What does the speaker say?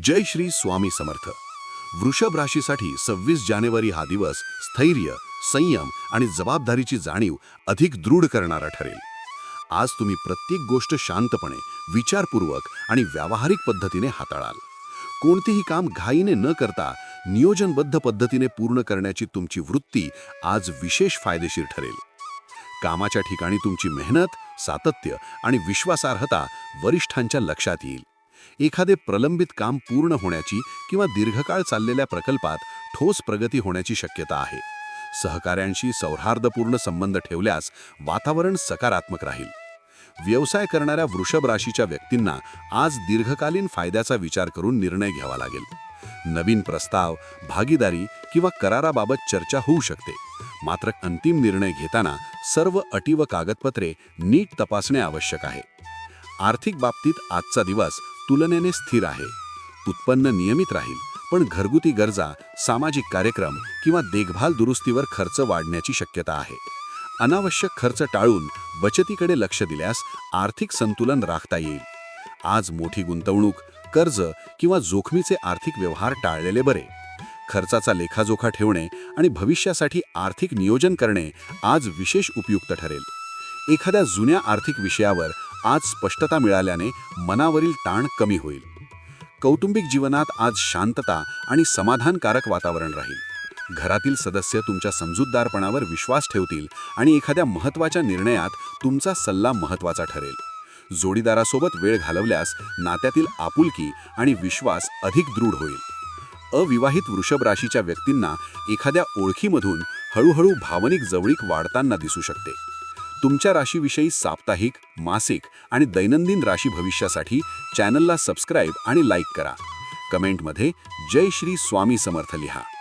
जय श्री स्वामी समर्थ. वृषभ राशीसाठी 26 जानेवारी हा दिवस स्थैर्य, संयम आणि जबाबदारीची जाणीव अधिक दृढ करणारा ठरेल. आज तुम्ही प्रत्येक गोष्ट शांतपणे, विचारपूर्वक आणि व्यावहारिक पद्धतीने हाताळाल. कोणतेही काम घाईने न करता नियोजनबद्ध पद्धतीने पूर्ण करण्याची तुमची वृत्ती आज विशेष फायदेशीर ठरेल. कामाच्या ठिकाणी तुमची मेहनत, सातत्य आणि विश्वासार्हता वरिष्ठांच्या लक्षात येईल. एखादे प्रलंबित काम पूर्ण होण्याची किंवा दीर्घकाळ चाललेल्या प्रकल्पात ठोस प्रगती होण्याची शक्यता आहे. सहकाऱ्यांशी सौहार्दपूर्ण संबंध ठेवल्यास वातावरण सकारात्मक राहील. व्यवसाय करणाऱ्या वृषभ राशीच्या व्यक्तींना आज दीर्घकालीन फायद्याचा विचार करून निर्णय घ्यावा लागेल. नवीन प्रस्ताव, भागीदारी किंवा कराराबाबत चर्चा होऊ शकते. मात्र अंतिम निर्णय घेताना सर्व अटी व कागदपत्रे नीट तपासणे आवश्यक आहे. आर्थिक बाबतीत आजचा दिवस तुलनेने स्थिर आहे. उत्पन्न नियमित राहील, पण घरगुती गरजा, सामाजिक कार्यक्रम किंवा देखभाल दुरुस्तीवर खर्च वाढण्याची शक्यता आहे. अनावश्यक खर्च टाळून बचतीकडे लक्ष दिल्यास आर्थिक संतुलन राखता येईल. आज मोठी गुंतवणूक, कर्ज किंवा जोखमीचे आर्थिक व्यवहार टाळलेले बरे. खर्चाचा लेखाजोखा ठेवणे आणि भविष्यासाठी आर्थिक नियोजन करणे आज विशेष उपयुक्त ठरेल. एखाद्या जुन्या आर्थिक विषयावर आज स्पष्टता मिळाल्याने मनावरील ताण कमी होईल. कौटुंबिक जीवनात आज शांतता आणि समाधानकारक वातावरण राहील. घरातील सदस्य तुमच्या समजूतदारपणावर विश्वास ठेवतील आणि एखाद्या महत्त्वाच्या निर्णयात तुमचा सल्ला महत्त्वाचा ठरेल. जोडीदारासोबत वेळ घालवल्यास नात्यातील आपुलकी आणि विश्वास अधिक दृढ होईल. अविवाहित वृषभ राशीच्या व्यक्तींना एखाद्या ओळखीमधून हळूहळू भावनिक जवळीक वाढताना दिसू शकते. तुमच्या राशीविषयी साप्ताहिक, मासिक आणि दैनंदिन राशी भविष्यासाठी चॅनलला सबस्क्राईब आणि लाईक करा. कमेंटमध्ये जय श्री स्वामी समर्थ लिहा.